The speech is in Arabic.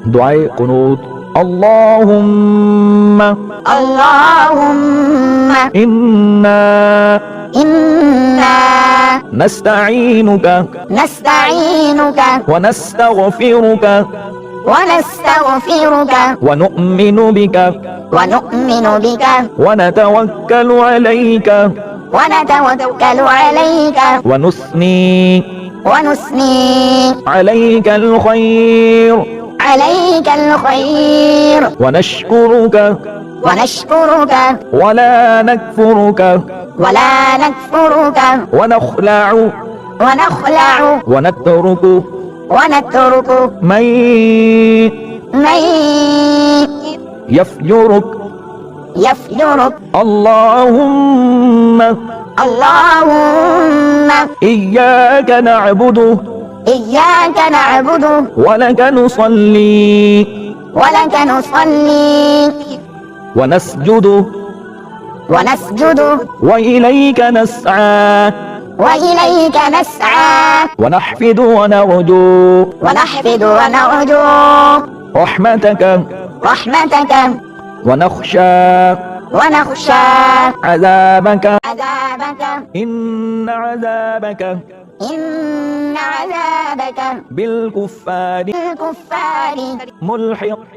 دعاء قنوت. اللهم إنا نستعينك ونستغفرك ونؤمن بك ونتوكل عليك ونثني عليك الخير ونشكرك ولا نكفرك ونخلع ونترك من يفجرك. اللهم إياك نعبد ولك نصلي ونسجد وإليك نسعى ونحفد ونرجو رحمتك ونخشى عذابك إن عذابك بالكفار ملحق.